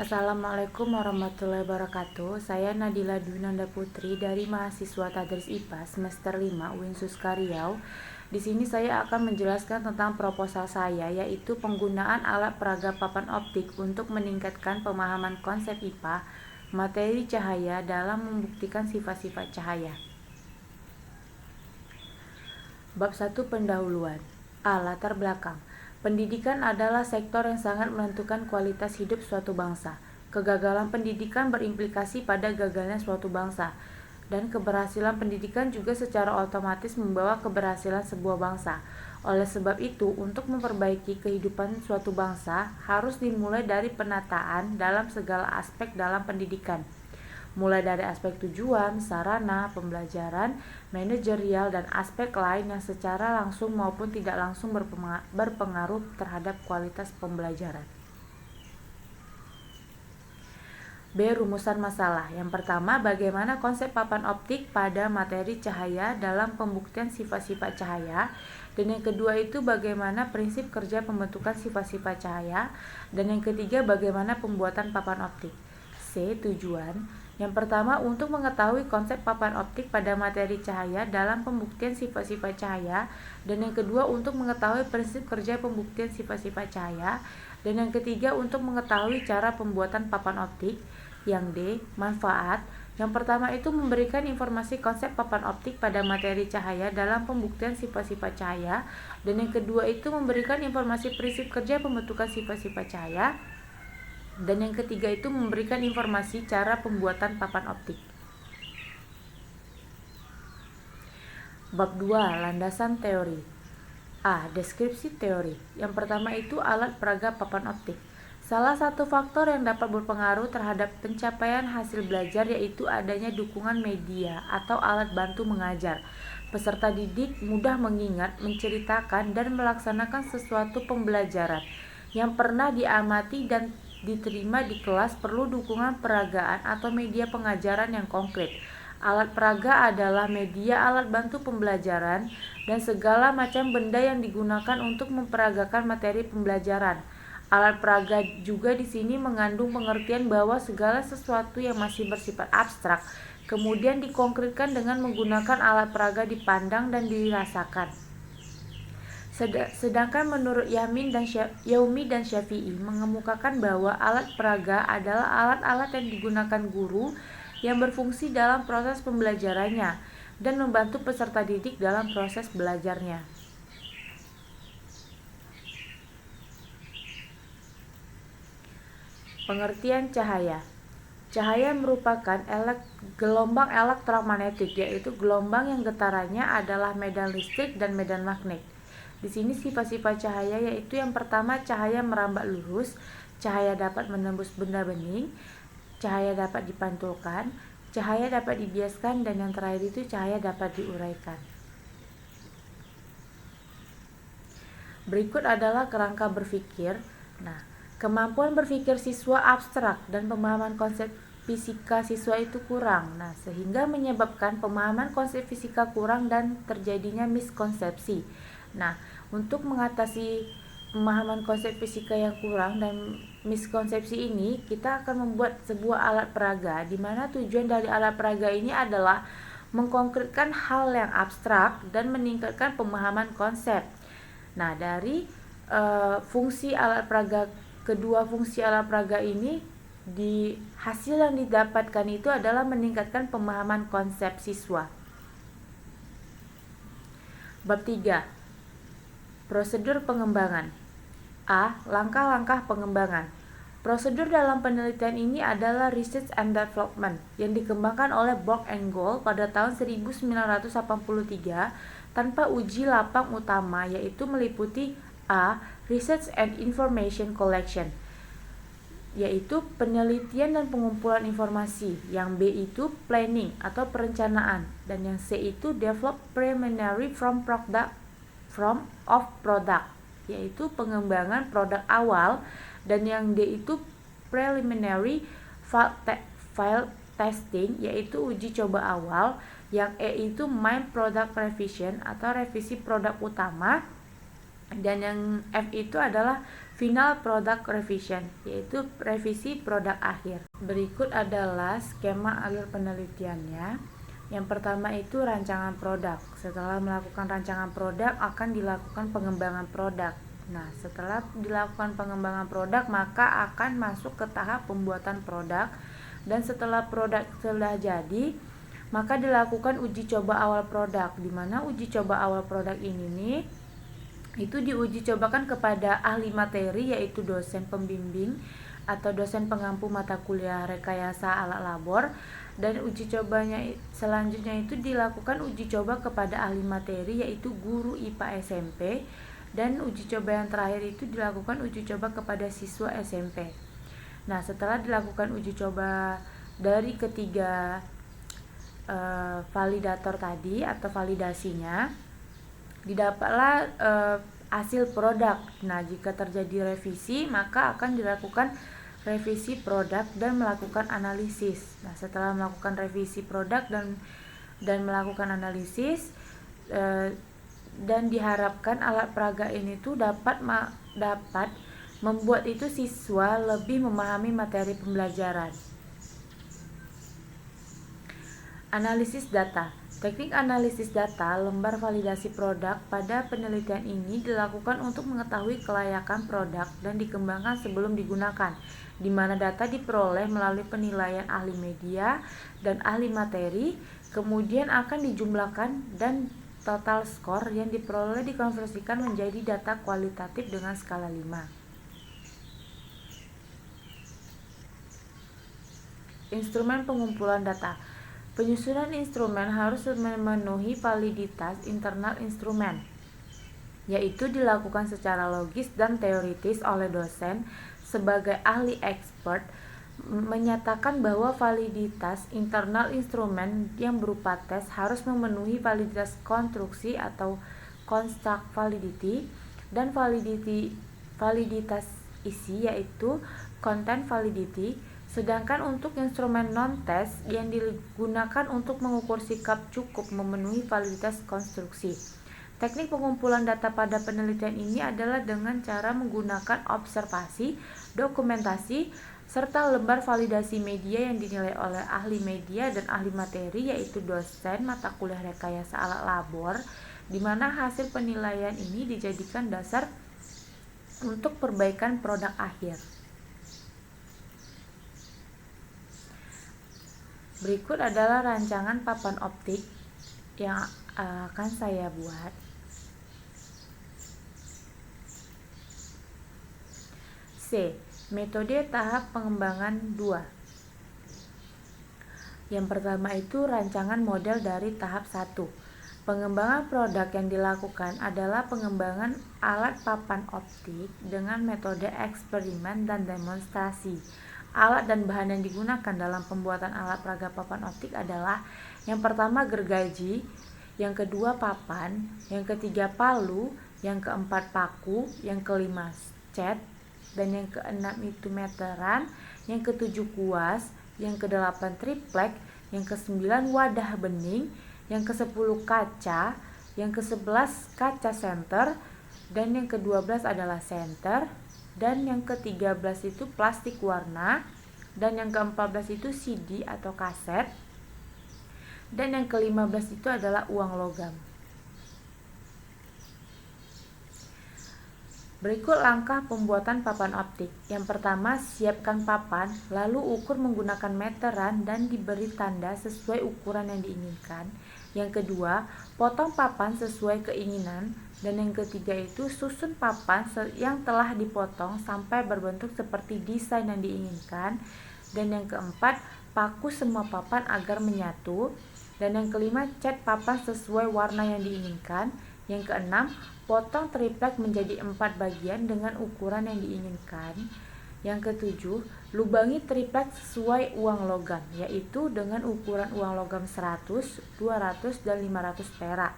Assalamualaikum warahmatullahi wabarakatuh. Saya Nadila Dwinanda Putri dari mahasiswa Tadris IPA semester 5 UIN Suska Riau. Di sini saya akan menjelaskan tentang proposal saya, yaitu penggunaan alat peraga papan optik untuk meningkatkan pemahaman konsep IPA, materi cahaya dalam membuktikan sifat-sifat cahaya. Bab 1 Pendahuluan. Latar belakang. Pendidikan adalah sektor yang sangat menentukan kualitas hidup suatu bangsa. Kegagalan pendidikan berimplikasi pada gagalnya suatu bangsa, dan keberhasilan pendidikan juga secara otomatis membawa keberhasilan sebuah bangsa. Oleh sebab itu, untuk memperbaiki kehidupan suatu bangsa harus dimulai dari penataan dalam segala aspek dalam pendidikan, mulai dari aspek tujuan, sarana, pembelajaran, manajerial, dan aspek lain yang secara langsung maupun tidak langsung berpengaruh terhadap kualitas pembelajaran. B. Rumusan masalah. Yang pertama, bagaimana konsep papan optik pada materi cahaya dalam pembuktian sifat-sifat cahaya. Dan yang kedua itu bagaimana prinsip kerja pembentukan sifat-sifat cahaya. Dan yang ketiga, bagaimana pembuatan papan optik. C. Tujuan. Yang pertama, untuk mengetahui konsep papan optik pada materi cahaya dalam pembuktian sifat-sifat cahaya. Dan yang kedua, untuk mengetahui prinsip kerja pembuktian sifat-sifat cahaya. Dan yang ketiga, untuk mengetahui cara pembuatan papan optik. Yang D. Manfaat. Yang pertama itu memberikan informasi konsep papan optik pada materi cahaya dalam pembuktian sifat-sifat cahaya. Dan yang kedua itu memberikan informasi prinsip kerja pembentukan sifat-sifat cahaya. Dan yang ketiga itu memberikan informasi cara pembuatan papan optik. Bab 2. Landasan teori. A. Deskripsi teori. Yang pertama itu alat peraga papan optik. Salah satu faktor yang dapat berpengaruh terhadap pencapaian hasil belajar yaitu adanya dukungan media atau alat bantu mengajar. Peserta didik mudah mengingat, menceritakan, dan melaksanakan sesuatu pembelajaran yang pernah diamati dan diterima di kelas perlu dukungan peragaan atau media pengajaran yang konkret. Alat peraga adalah media alat bantu pembelajaran dan segala macam benda yang digunakan untuk memperagakan materi pembelajaran. Alat peraga juga di sini mengandung pengertian bahwa segala sesuatu yang masih bersifat abstrak kemudian dikonkretkan dengan menggunakan alat peraga dipandang dan dirasakan. Sedangkan menurut Yaumi dan Syafi'i mengemukakan bahwa alat peraga adalah alat-alat yang digunakan guru yang berfungsi dalam proses pembelajarannya dan membantu peserta didik dalam proses belajarnya. Pengertian cahaya. Cahaya merupakan gelombang elektromagnetik, yaitu gelombang yang getarannya adalah medan listrik dan medan magnet. Di sini sifat-sifat cahaya yaitu yang pertama cahaya merambat lurus, cahaya dapat menembus benda bening, cahaya dapat dipantulkan, cahaya dapat dibiaskan, dan yang terakhir itu cahaya dapat diuraikan. Berikut adalah kerangka berpikir. Kemampuan berpikir siswa abstrak dan pemahaman konsep fisika siswa itu kurang. Sehingga menyebabkan pemahaman konsep fisika kurang dan terjadinya miskonsepsi. Untuk mengatasi pemahaman konsep fisika yang kurang dan miskonsepsi ini, kita akan membuat sebuah alat peraga di mana tujuan dari alat peraga ini adalah mengkonkretkan hal yang abstrak dan meningkatkan pemahaman konsep. Dari fungsi alat peraga, kedua fungsi alat peraga ini di hasil yang didapatkan itu adalah meningkatkan pemahaman konsep siswa. Bab 3. Prosedur pengembangan. A. Langkah-langkah pengembangan. Prosedur dalam penelitian ini adalah research and development yang dikembangkan oleh Borg and Gould pada tahun 1983 tanpa uji lapang utama, yaitu meliputi A. Research and information collection, yaitu penelitian dan pengumpulan informasi. Yang B itu planning atau perencanaan, dan yang C itu develop preliminary from of product, yaitu pengembangan produk awal, dan yang D itu preliminary file testing, yaitu uji coba awal. Yang E itu main product revision atau revisi produk utama, Dan yang F itu adalah Final Product Revision, yaitu revisi produk akhir. Berikut adalah skema alur penelitiannya. Yang pertama itu rancangan produk. Setelah melakukan rancangan produk, akan dilakukan pengembangan produk. Nah, setelah dilakukan pengembangan produk, maka akan masuk ke tahap pembuatan produk. Dan setelah produk telah jadi, maka dilakukan uji coba awal produk. Di mana uji coba awal produk ini nih, itu diuji cobakan kepada ahli materi, yaitu dosen pembimbing atau dosen pengampu mata kuliah rekayasa alat labor. Dan uji cobanya selanjutnya itu dilakukan uji coba kepada ahli materi, yaitu guru IPA SMP. Dan uji coba yang terakhir itu dilakukan uji coba kepada siswa SMP. Nah, setelah dilakukan uji coba dari ketiga validator tadi atau validasinya, didapatlah hasil produk. Nah, jika terjadi revisi, maka akan dilakukan revisi produk dan melakukan analisis. Nah, setelah melakukan revisi produk dan melakukan analisis, dan diharapkan alat peraga ini tuh dapat membuat itu siswa lebih memahami materi pembelajaran. Analisis data. Teknik analisis data lembar validasi produk pada penelitian ini dilakukan untuk mengetahui kelayakan produk dan dikembangkan sebelum digunakan, di mana data diperoleh melalui penilaian ahli media dan ahli materi, kemudian akan dijumlahkan dan total skor yang diperoleh dikonversikan menjadi data kualitatif dengan skala 5. Instrumen pengumpulan data. Penyusunan instrumen harus memenuhi validitas internal instrumen, yaitu dilakukan secara logis dan teoritis oleh dosen sebagai ahli expert, menyatakan bahwa validitas internal instrumen yang berupa tes harus memenuhi validitas konstruksi atau construct validity, dan validitas isi yaitu content validity. Sedangkan untuk instrumen non-tes yang digunakan untuk mengukur sikap cukup memenuhi validitas konstruksi. Teknik pengumpulan data pada penelitian ini adalah dengan cara menggunakan observasi, dokumentasi, serta lembar validasi media yang dinilai oleh ahli media dan ahli materi, yaitu dosen mata kuliah rekayasa alat labor, di mana hasil penilaian ini dijadikan dasar untuk perbaikan produk akhir. Berikut adalah rancangan papan optik yang akan saya buat. C. Metode tahap pengembangan 2. Yang pertama itu rancangan model dari tahap 1. Pengembangan produk yang dilakukan adalah pengembangan alat papan optik dengan metode eksperimen dan demonstrasi. Alat dan bahan yang digunakan dalam pembuatan alat peraga papan optik adalah yang pertama gergaji, yang kedua papan, yang ketiga palu, yang keempat paku, yang kelima cat, dan yang keenam itu meteran, yang ketujuh kuas, yang kedelapan triplek, yang kesembilan wadah bening, yang kesepuluh kaca, yang ke-11 kaca senter, dan yang ke-12 adalah senter, dan yang ke-13 itu plastik warna, dan yang ke-14 itu CD atau kaset, dan yang ke-15 itu adalah uang logam. Berikut langkah pembuatan papan optik. Yang pertama, siapkan papan, lalu ukur menggunakan meteran dan diberi tanda sesuai ukuran yang diinginkan. Yang kedua, potong papan sesuai keinginan. Dan yang ketiga itu susun papan yang telah dipotong sampai berbentuk seperti desain yang diinginkan. Dan yang keempat, paku semua papan agar menyatu. Dan yang kelima, cat papan sesuai warna yang diinginkan. Yang keenam, potong triplek menjadi 4 bagian dengan ukuran yang diinginkan. Yang ketujuh, lubangi triplek sesuai uang logam, yaitu dengan ukuran uang logam 100, 200, dan 500 perak.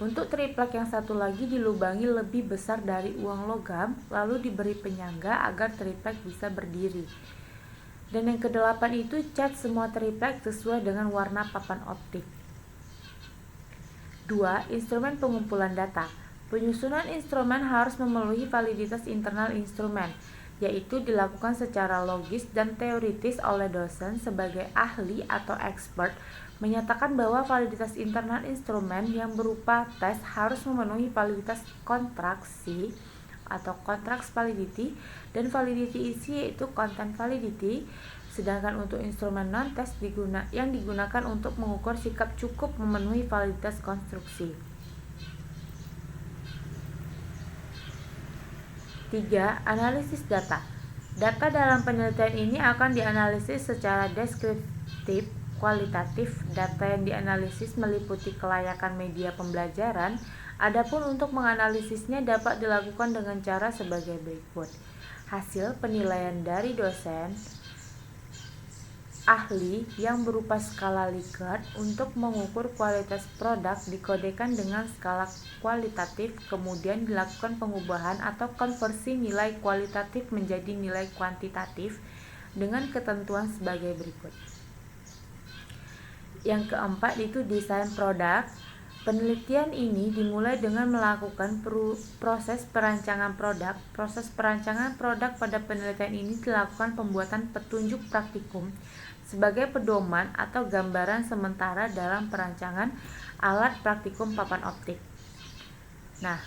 Untuk triplek yang satu lagi dilubangi lebih besar dari uang logam, lalu diberi penyangga agar triplek bisa berdiri. Dan yang kedelapan itu cat semua triplek sesuai dengan warna papan optik. 2. Instrumen pengumpulan data. Penyusunan instrumen harus memenuhi validitas internal instrumen, yaitu dilakukan secara logis dan teoritis oleh dosen sebagai ahli atau expert, menyatakan bahwa validitas internal instrumen yang berupa tes harus memenuhi validitas kontraksi atau contract validity dan validity isi yaitu content validity. Sedangkan untuk instrumen non-tes yang digunakan untuk mengukur sikap cukup memenuhi validitas konstruksi. 3. Analisis data. Data dalam penelitian ini akan dianalisis secara deskriptif, kualitatif. Data yang dianalisis meliputi kelayakan media pembelajaran. Adapun untuk menganalisisnya dapat dilakukan dengan cara sebagai berikut. Hasil penilaian dari dosen ahli yang berupa skala Likert untuk mengukur kualitas produk dikodekan dengan skala kualitatif, kemudian dilakukan pengubahan atau konversi nilai kualitatif menjadi nilai kuantitatif dengan ketentuan sebagai berikut. Yang keempat itu desain produk. Penelitian ini dimulai dengan melakukan proses perancangan produk. Proses perancangan produk pada penelitian ini dilakukan pembuatan petunjuk praktikum sebagai pedoman atau gambaran sementara dalam perancangan alat praktikum papan optik. Nah,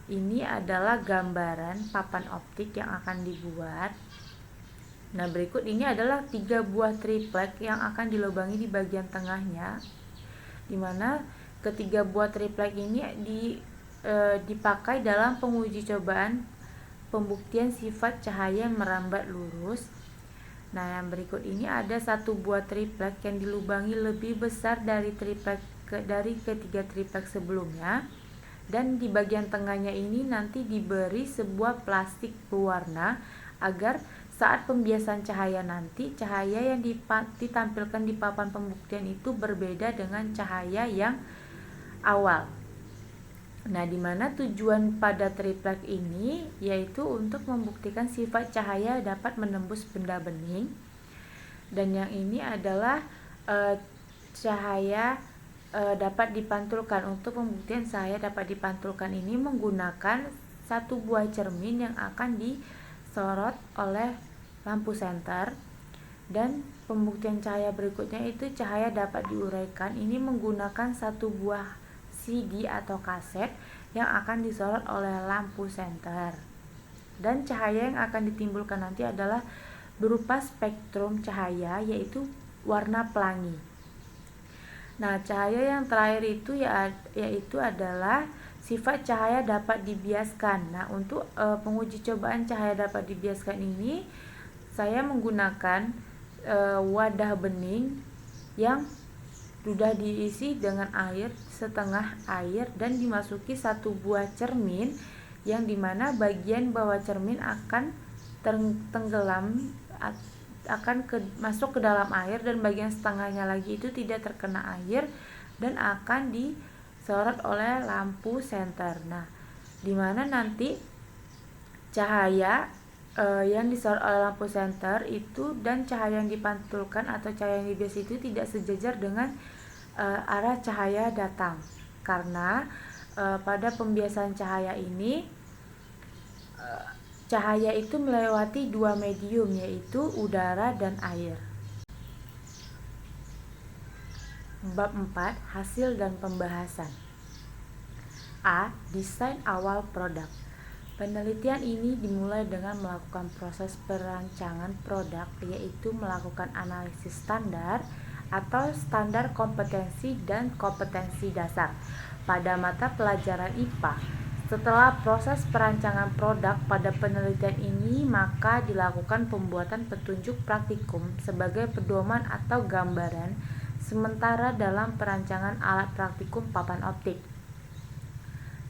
ini adalah gambaran papan optik yang akan dibuat. Nah, berikut ini adalah 3 buah triplek yang akan dilubangi di bagian tengahnya, di mana ketiga buah triplek ini dipakai dalam penguji cobaan pembuktian sifat cahaya merambat lurus. Nah, yang berikut ini ada 1 buah triplek yang dilubangi lebih besar dari ketiga triplek sebelumnya, dan di bagian tengahnya ini nanti diberi sebuah plastik berwarna agar saat pembiasan cahaya nanti, cahaya yang ditampilkan di papan pembuktian itu berbeda dengan cahaya yang awal. Nah, di mana tujuan pada triplek ini yaitu untuk membuktikan sifat cahaya dapat menembus benda bening. Dan yang ini adalah cahaya dapat dipantulkan. Untuk pembuktian cahaya dapat dipantulkan ini menggunakan 1 buah cermin yang akan disorot oleh lampu senter. Dan pembuktian cahaya berikutnya itu cahaya dapat diuraikan. Ini menggunakan 1 buah CD atau kaset yang akan disorot oleh lampu senter. Dan cahaya yang akan ditimbulkan nanti adalah berupa spektrum cahaya, yaitu warna pelangi. Nah, cahaya yang terakhir itu yaitu adalah sifat cahaya dapat dibiaskan. Nah, untuk penguji cobaan cahaya dapat dibiaskan ini saya menggunakan wadah bening yang sudah diisi dengan air setengah air dan dimasuki 1 buah cermin yang dimana bagian bawah cermin akan tenggelam, masuk ke dalam air, dan bagian setengahnya lagi itu tidak terkena air dan akan disorot oleh lampu senter. Nah, dimana nanti cahaya yang disorot oleh lampu senter itu dan cahaya yang dipantulkan atau cahaya yang dibias itu tidak sejajar dengan arah cahaya datang, karena pada pembiasan cahaya ini cahaya itu melewati 2 medium, yaitu udara dan air. Bab 4. Hasil dan pembahasan. A. Desain awal produk. Penelitian ini dimulai dengan melakukan proses perancangan produk, yaitu melakukan analisis standar atau standar kompetensi dan kompetensi dasar pada mata pelajaran IPA. Setelah proses perancangan produk pada penelitian ini, maka dilakukan pembuatan petunjuk praktikum sebagai pedoman atau gambaran sementara dalam perancangan alat praktikum papan optik.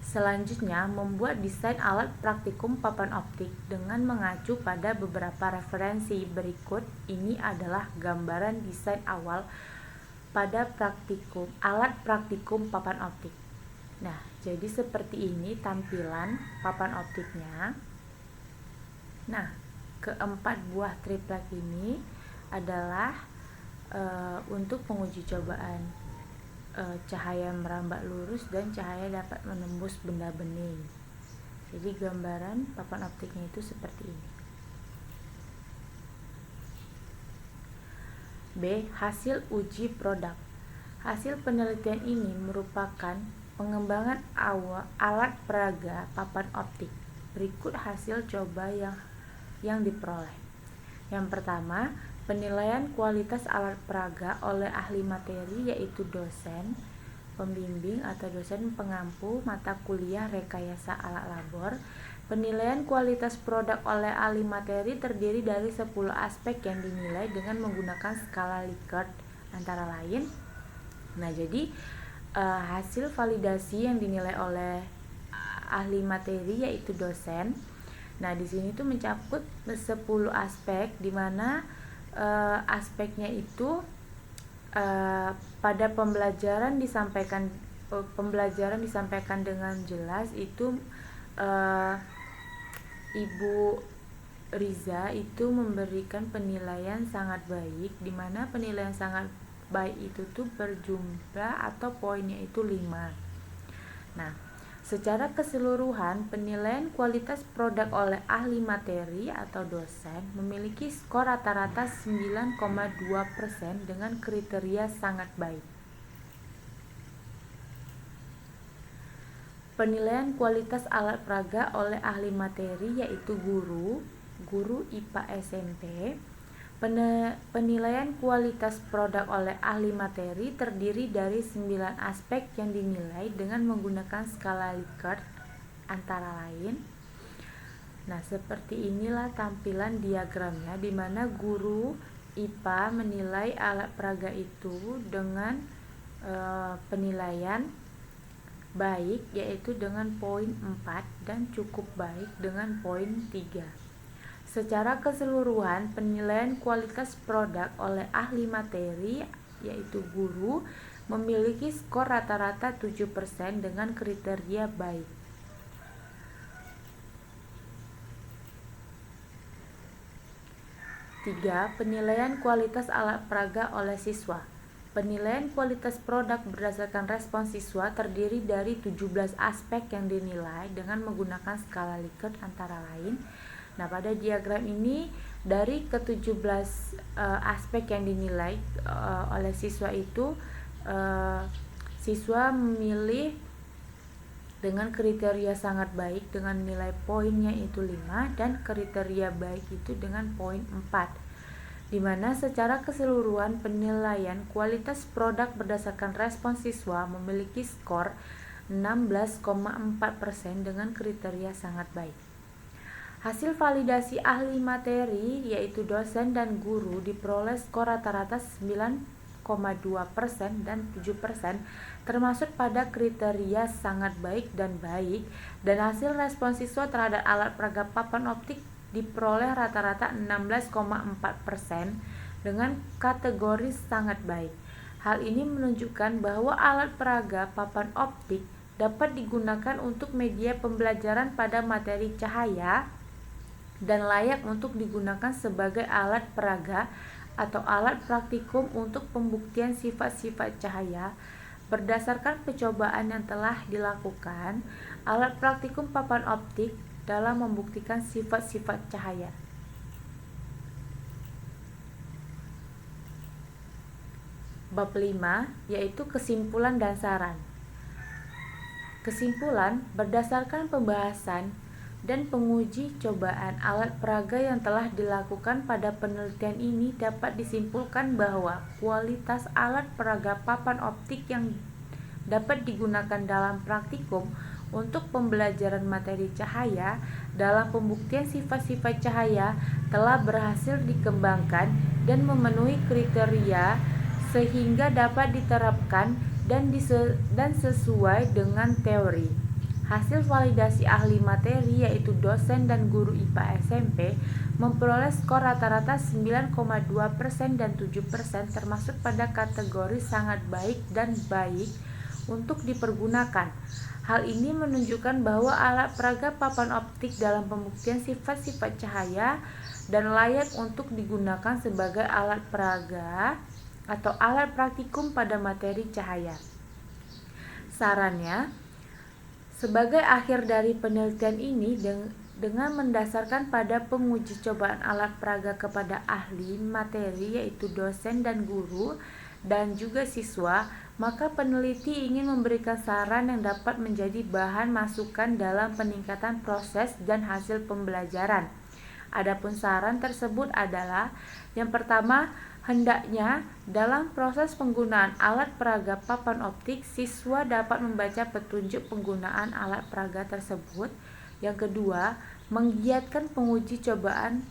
Selanjutnya, membuat desain alat praktikum papan optik dengan mengacu pada beberapa referensi. Berikut ini adalah gambaran desain awal pada alat praktikum papan optik. Nah, jadi seperti ini tampilan papan optiknya. Nah, keempat buah triplek ini adalah untuk penguji cobaan cahaya merambat lurus dan cahaya dapat menembus benda bening. Jadi gambaran papan optiknya itu seperti ini. B. Hasil uji produk. Hasil penelitian ini merupakan pengembangan alat peraga papan optik. Berikut hasil coba yang diperoleh. Yang pertama, penilaian kualitas alat peraga oleh ahli materi, yaitu dosen, pembimbing atau dosen pengampu mata kuliah rekayasa alat labor. Penilaian kualitas produk oleh ahli materi terdiri dari 10 aspek yang dinilai dengan menggunakan skala Likert antara lain. Nah, jadi hasil validasi yang dinilai oleh ahli materi yaitu dosen. Nah, di sini tuh mencakup 10 aspek, di mana aspeknya itu pada pembelajaran disampaikan dengan jelas. Itu Ibu Riza itu memberikan penilaian sangat baik, di mana penilaian sangat baik itu tuh berjumlah atau poinnya itu 5. Nah, secara keseluruhan penilaian kualitas produk oleh ahli materi atau dosen memiliki skor rata-rata 9,2% dengan kriteria sangat baik. Penilaian kualitas alat peraga oleh ahli materi yaitu guru IPA SMP. Penilaian kualitas produk oleh ahli materi terdiri dari 9 aspek yang dinilai dengan menggunakan skala Likert antara lain. Nah, seperti inilah tampilan diagramnya, di mana guru IPA menilai alat peraga itu dengan penilaian baik yaitu dengan poin 4 dan cukup baik dengan poin 3. Secara keseluruhan penilaian kualitas produk oleh ahli materi yaitu guru memiliki skor rata-rata 7% dengan kriteria baik. Tiga, penilaian kualitas alat peraga oleh siswa. Penilaian kualitas produk berdasarkan respon siswa terdiri dari 17 aspek yang dinilai dengan menggunakan skala Likert antara lain. Nah, pada diagram ini dari ke-17 aspek yang dinilai oleh siswa itu, siswa memilih dengan kriteria sangat baik dengan nilai poinnya itu 5 dan kriteria baik itu dengan poin 4. Di mana secara keseluruhan penilaian kualitas produk berdasarkan respon siswa memiliki skor 16,4% dengan kriteria sangat baik. Hasil validasi ahli materi yaitu dosen dan guru diperoleh skor rata-rata 9,2% dan 7% termasuk pada kriteria sangat baik dan baik, dan hasil respon siswa terhadap alat peraga papan optik diperoleh rata-rata 16,4% dengan kategori sangat baik. Hal ini menunjukkan bahwa alat peraga papan optik dapat digunakan untuk media pembelajaran pada materi cahaya dan layak untuk digunakan sebagai alat peraga atau alat praktikum untuk pembuktian sifat-sifat cahaya. Berdasarkan percobaan yang telah dilakukan, alat praktikum papan optik dalam membuktikan sifat-sifat cahaya. Bab 5 yaitu kesimpulan dan saran. Kesimpulan, berdasarkan pembahasan dan penguji cobaan alat peraga yang telah dilakukan pada penelitian ini, dapat disimpulkan bahwa kualitas alat peraga papan optik yang dapat digunakan dalam praktikum untuk pembelajaran materi cahaya dalam pembuktian sifat-sifat cahaya telah berhasil dikembangkan dan memenuhi kriteria sehingga dapat diterapkan dan sesuai dengan teori. Hasil validasi ahli materi yaitu dosen dan guru IPA SMP memperoleh skor rata-rata 9,2% dan 7% termasuk pada kategori sangat baik dan baik untuk dipergunakan. Hal ini menunjukkan bahwa alat peraga papan optik dalam pembuktian sifat-sifat cahaya dan layak untuk digunakan sebagai alat peraga atau alat praktikum pada materi cahaya. Sarannya, sebagai akhir dari penelitian ini, dengan mendasarkan pada penguji cobaan alat peraga kepada ahli materi yaitu dosen dan guru dan juga siswa, maka peneliti ingin memberikan saran yang dapat menjadi bahan masukan dalam peningkatan proses dan hasil pembelajaran. Adapun saran tersebut adalah yang pertama, hendaknya dalam proses penggunaan alat peraga papan optik, siswa dapat membaca petunjuk penggunaan alat peraga tersebut. Yang kedua, menggiatkan penguji cobaan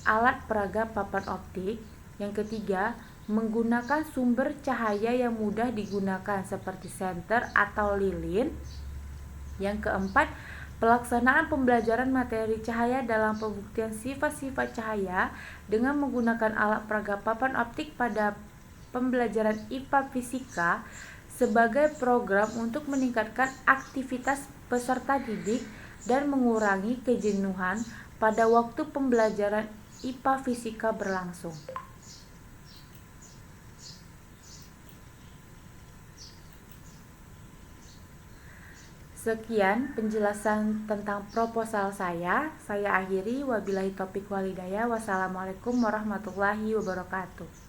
alat peraga papan optik. Yang ketiga, menggunakan sumber cahaya yang mudah digunakan seperti senter atau lilin. Yang keempat, pelaksanaan pembelajaran materi cahaya dalam pembuktian sifat-sifat cahaya dengan menggunakan alat peraga papan optik pada pembelajaran IPA Fisika sebagai program untuk meningkatkan aktivitas peserta didik dan mengurangi kejenuhan pada waktu pembelajaran IPA Fisika berlangsung. Sekian penjelasan tentang proposal saya. Saya akhiri, wabillahi taufiq walhidayah. Wassalamualaikum warahmatullahi wabarakatuh.